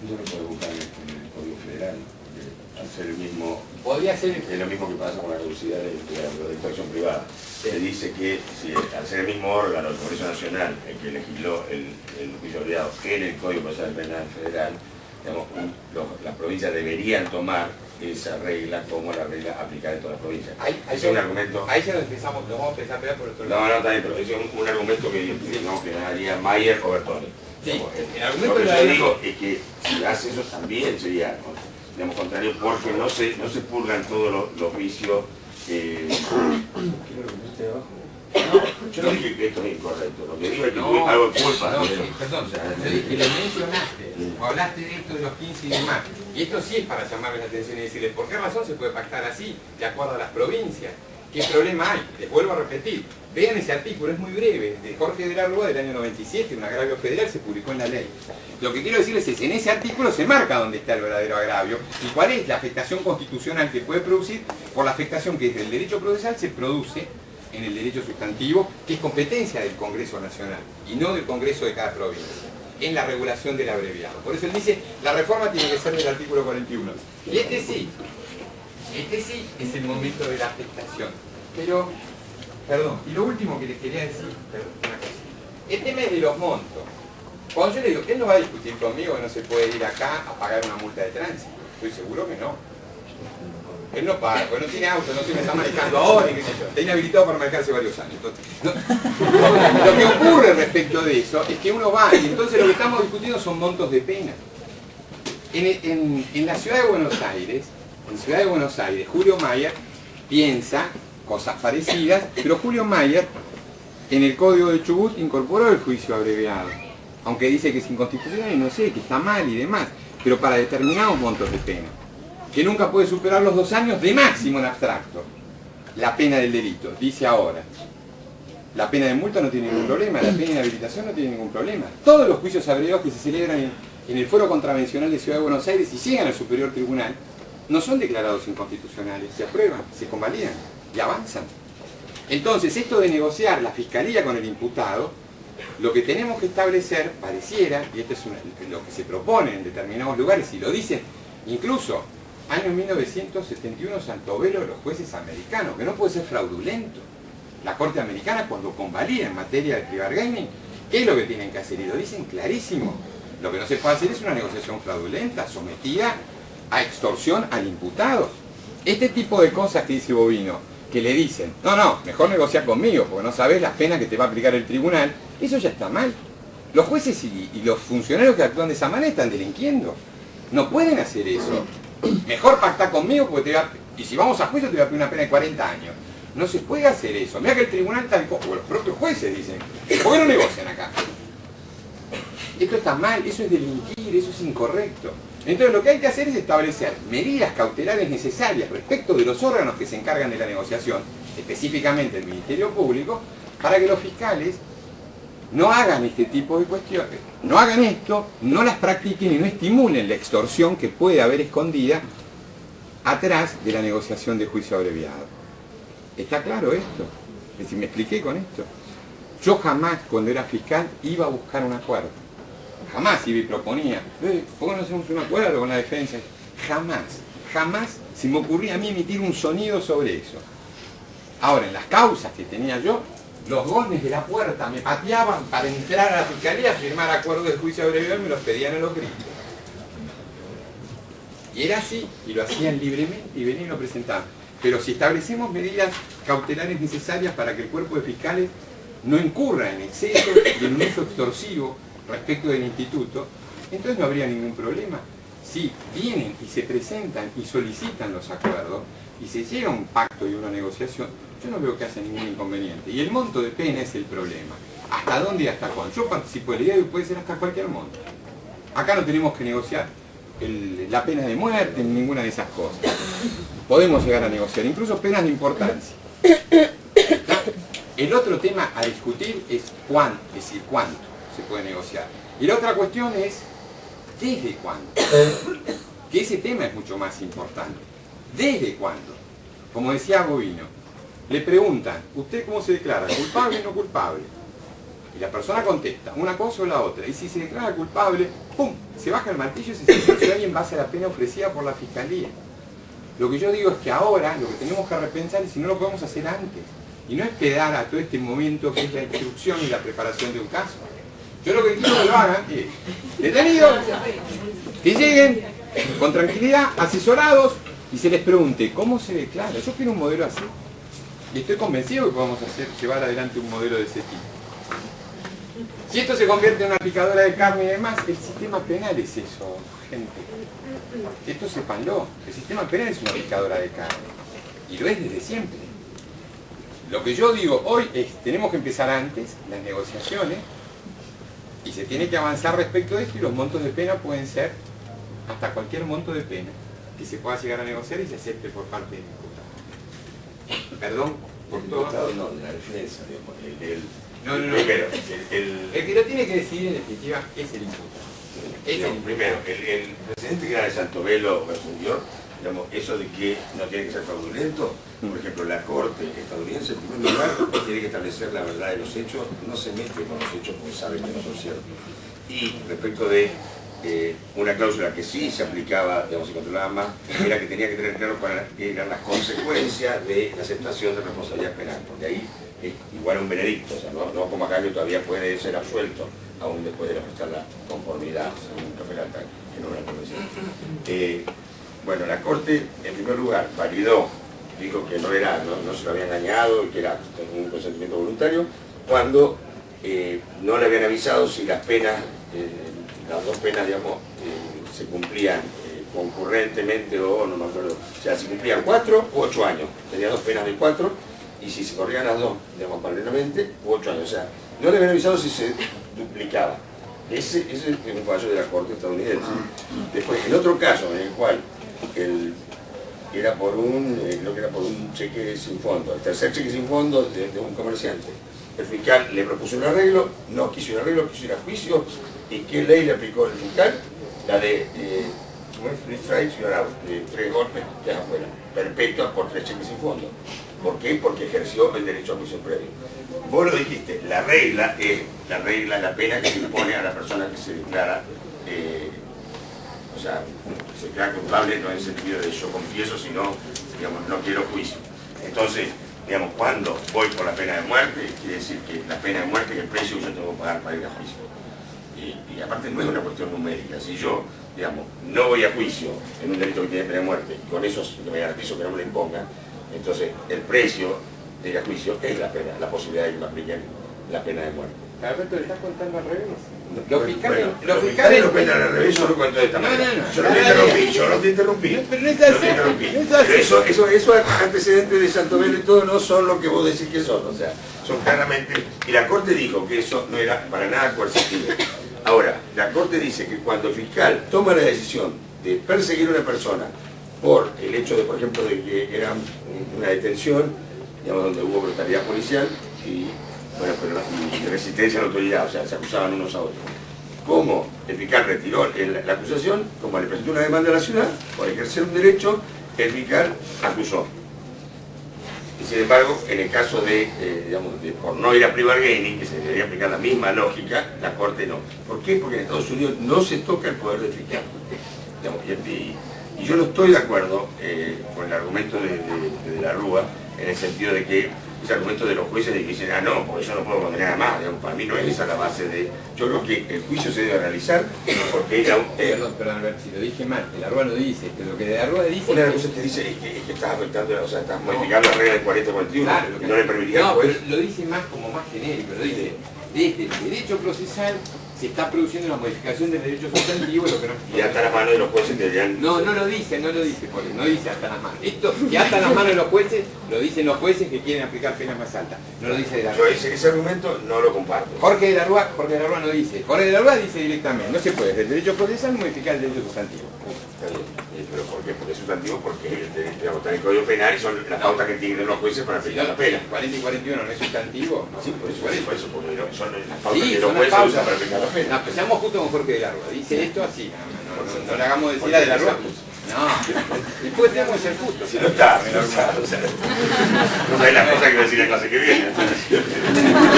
Eso no puede buscar en el Código Federal, porque al ser el mismo, podría ser... es lo mismo que pasa con la caducidad de extracción privada. Se dice que si, al ser el mismo órgano, el Congreso Nacional, el que legisló el juicio obligado en el Código Procesal Penal Federal, digamos, las provincias deberían tomar esa regla como la regla aplicada en todas las provincias. Es un argumento... Ahí ya lo empezamos, lo vamos a empezar a pelear por otro lado. No, está bien, pero es un argumento que, digamos, que daría Mayer o Bertoni. Sí, el argumento lo que yo digo es que si hace eso también sería, digamos, contrario, porque no se purgan todos los vicios. Yo no dije que esto es incorrecto, lo que digo es que algo de culpa. No, perdón, yo dije que lo mencionaste, hablaste de esto de los 15 y demás, y esto sí es para llamarles la atención y decirles por qué razón se puede pactar así, de acuerdo a las provincias, qué problema hay. Les vuelvo a repetir, vean ese artículo, es muy breve, de Jorge de la Rúa del año 97, un agravio federal, se publicó en la ley. Lo que quiero decirles es, en ese artículo se marca dónde está el verdadero agravio y cuál es la afectación constitucional que puede producir por la afectación que desde el derecho procesal se produce en el derecho sustantivo, que es competencia del Congreso Nacional y no del Congreso de cada provincia, en la regulación del abreviado. Por eso él dice, la reforma tiene que ser del artículo 41. Y este sí es el momento de la afectación. Pero, perdón, y lo último que les quería decir, perdón, una cosa. El tema es de los montos. Cuando yo le digo, él no va a discutir conmigo que no se puede ir acá a pagar una multa de tránsito. Estoy seguro que no. Él no paga, porque no tiene auto, no se me está manejando ahora, y qué sé yo. Está inhabilitado para manejar hace varios años. Entonces, lo que ocurre respecto de eso es que uno va, y entonces lo que estamos discutiendo son montos de pena. En la ciudad de Buenos Aires, Julio Mayer piensa cosas parecidas, pero Julio Mayer en el Código de Chubut incorporó el juicio abreviado, aunque dice que es inconstitucional y no sé, que está mal y demás, pero para determinados montos de pena, que nunca puede superar los 2 años de máximo en abstracto. La pena del delito, dice ahora. La pena de multa no tiene ningún problema, la pena de inhabilitación no tiene ningún problema. Todos los juicios abreviados que se celebran en el Foro Contravencional de Ciudad de Buenos Aires y llegan al Superior Tribunal, no son declarados inconstitucionales, se aprueban, se convalidan y avanzan. Entonces, esto de negociar la fiscalía con el imputado, lo que tenemos que establecer, pareciera, y esto es lo que se propone en determinados lugares, y lo dicen incluso año 1971 Santovelo, los jueces americanos, que no puede ser fraudulento. La Corte Americana, cuando convalida en materia de private gaming, ¿qué es lo que tienen que hacer? Y lo dicen clarísimo. Lo que no se puede hacer es una negociación fraudulenta, sometida a extorsión al imputado. Este tipo de cosas que dice Bovino, que le dicen, no, mejor negociar conmigo, porque no sabes las penas que te va a aplicar el tribunal, eso ya está mal. Los jueces y los funcionarios que actúan de esa manera están delinquiendo. No pueden hacer eso. Mejor pactar conmigo, porque y si vamos a juicio te voy a pedir una pena de 40 años. No se puede hacer eso. Mira que el tribunal tal como los propios jueces dicen, ¿por qué no negocian acá? Esto está mal, eso es delinquir, eso es incorrecto. Entonces lo que hay que hacer es establecer medidas cautelares necesarias respecto de los órganos que se encargan de la negociación, específicamente el Ministerio Público, para que los fiscales no hagan este tipo de cuestiones, no hagan esto, no las practiquen y no estimulen la extorsión que puede haber escondida atrás de la negociación de juicio abreviado. ¿Está claro esto? Es decir, me expliqué con esto. Yo jamás, cuando era fiscal, iba a buscar un acuerdo. Jamás iba y proponía, ¿por qué no hacemos un acuerdo con la defensa? Jamás se me ocurría a mí emitir un sonido sobre eso. Ahora, en las causas que tenía yo, los goles de la puerta me pateaban para entrar a la fiscalía a firmar acuerdos de juicio abreviado y me los pedían a los gritos. Y era así, y lo hacían libremente y venían y lo presentaban. Pero si establecemos medidas cautelares necesarias para que el cuerpo de fiscales no incurra en exceso y en un uso extorsivo respecto del instituto, entonces no habría ningún problema. Si vienen y se presentan y solicitan los acuerdos y se llega a un pacto y una negociación, yo no veo que haya ningún inconveniente. Y el monto de pena es el problema. ¿Hasta dónde y hasta cuándo? Yo participo de la idea de que puede ser hasta cualquier monto. Acá no tenemos que negociar la pena de muerte ni ninguna de esas cosas. Podemos llegar a negociar, incluso penas de importancia. El otro tema a discutir es cuánto, es decir, cuánto se puede negociar. Y la otra cuestión es ¿desde cuándo? Que ese tema es mucho más importante. ¿Desde cuándo? Como decía Bovino, le preguntan, ¿usted cómo se declara? ¿Culpable o no culpable? y la persona contesta una cosa o la otra, y si se declara culpable, ¡pum!, se baja el martillo y se sanciona en base a la pena ofrecida por la Fiscalía. Lo que yo digo es que ahora lo que tenemos que repensar es si no lo podemos hacer antes, y no esperar a todo este momento que es la instrucción y la preparación de un caso. Yo lo que quiero que lo hagan es detenidos, que lleguen con tranquilidad, asesorados, y se les pregunte cómo se declara. Yo quiero un modelo así, y estoy convencido que podemos llevar adelante un modelo de ese tipo. Si esto se convierte en una picadora de carne y demás, el sistema penal es eso, gente. Esto sépanlo, el sistema penal es una picadora de carne, y lo es desde siempre. Lo que yo digo hoy es, tenemos que empezar antes las negociaciones, y se tiene que avanzar respecto de esto, y los montos de pena pueden ser hasta cualquier monto de pena que se pueda llegar a negociar y se acepte por parte del imputado. Perdón por todo. Imputado no, la defensa, digamos, No. Primero, el que lo tiene que decidir en definitiva es el imputado. Primero, el presidente que era de Santovelo asumió, digamos, eso de que no tiene que ser fraudulento. Por ejemplo, la Corte estadounidense, en primer lugar, tiene que establecer la verdad de los hechos, no se mete con los hechos porque sabe que no son ciertos. Y respecto de una cláusula que sí se aplicaba, digamos, se controlaba más, era que tenía que tener claro cuáles eran las consecuencias de la aceptación de responsabilidad penal, porque ahí es igual a un veredicto, o sea, no como acá que todavía puede ser absuelto, aún después de prestar la conformidad, según un Caferata, que no era convención. Bueno, la Corte, en primer lugar, validó, dijo que no se lo había engañado y que era un consentimiento voluntario, cuando no le habían avisado si las penas, las dos penas, digamos, se cumplían concurrentemente o no me acuerdo, o sea, si cumplían 4 u 8 años, tenía dos penas de 4, y si se corrían las dos, digamos, paralelamente, u 8 años, o sea, no le habían avisado si se duplicaba. Ese es un fallo de la Corte estadounidense. Después, el otro caso en el cual era por creo que era por un cheque sin fondo, el tercer cheque sin fondo de un comerciante. El fiscal le propuso un arreglo, no quiso un arreglo, quiso ir a juicio. ¿Y qué ley le aplicó el fiscal? La de 3 strikes you're out, 3 golpes, quedas afuera, perpetua por 3 cheques sin fondo. ¿Por qué? Porque ejerció el derecho a juicio previo. Vos lo dijiste, la regla es la pena que se impone a la persona que se declara, o sea, que se declara culpable, no en el sentido de yo confieso, sino, digamos, no quiero juicio. Entonces, digamos, cuando voy por la pena de muerte, quiere decir que la pena de muerte es el precio que yo tengo que pagar para ir a juicio. Y aparte no es una cuestión numérica. Si yo, digamos, no voy a juicio en un delito que tiene pena de muerte, y con eso me garantizo que no me lo impongan, entonces el precio de ir a juicio es la pena, la posibilidad de que me apliquen la pena de muerte. Alberto, ¿le estás contando al revés? Los fiscales lo cuentan al revés, yo lo cuento de esta manera. Yo no te interrumpí. Pero no es así. Pero esos antecedentes de Santovelo y todo no son lo que vos decís que son, o sea, son claramente... Y la Corte dijo que eso no era para nada coercitivo. Ahora, la Corte dice que cuando el fiscal toma la decisión de perseguir a una persona por el hecho de, por ejemplo, de que era una detención, digamos, donde hubo brutalidad policial y, bueno, y resistencia a la autoridad, o sea, se acusaban unos a otros. Como el fiscal retiró la acusación, como le presentó una demanda nacional por ejercer un derecho, el fiscal acusó. Y sin embargo, en el caso de, digamos, por no ir a plea bargaining, que se debería aplicar la misma lógica, la Corte no. ¿Por qué? Porque en Estados Unidos no se toca el poder del fiscal. Digamos, y yo no estoy de acuerdo con el argumento de la Rúa, en el sentido de que ese argumento de los jueces de que dicen, no, porque yo no puedo condenar a más, digamos, para mí no es esa la base de... Yo creo que el juicio se debe realizar porque era un... Perdón, Alberto, si lo dije mal, el Arrua no dice, pero lo que de Arrua dice... Una de las cosas que dice es que estás afectando, o sea, estás modificando la regla del 40-41, claro, que no le permitiría al juez... Pero lo dice más como más genérico, lo dice, desde el derecho procesal se está produciendo una modificación del derecho sustantivo, lo que no... Y hasta las manos de los jueces que deberían... No lo dice, Poli, no dice hasta las manos. Esto, que hasta las manos de los jueces, lo dicen los jueces que quieren aplicar penas más altas. No lo dice de la Rúa. Yo ese argumento no lo comparto. Jorge de la Rúa no dice. Jorge de la Rúa dice directamente, no se puede desde el derecho procesal modificar el derecho sustantivo. Está bien. ¿Pero por qué? Porque es sustantivo, porque digamos, está en el Código Penal y son las pautas que tienen los jueces para aplicar la pena. 40 y 41 no es sustantivo. Sí, por eso, porque son las pautas que los jueces usan para aplicar la pena. No, pero seamos justos con Jorge de la Rúa. Dice esto así. No le hagamos decir a de la Rúa. No, después tenemos que ser justos. Si no está, o sea, no sabes las cosas que voy a decir la clase que viene.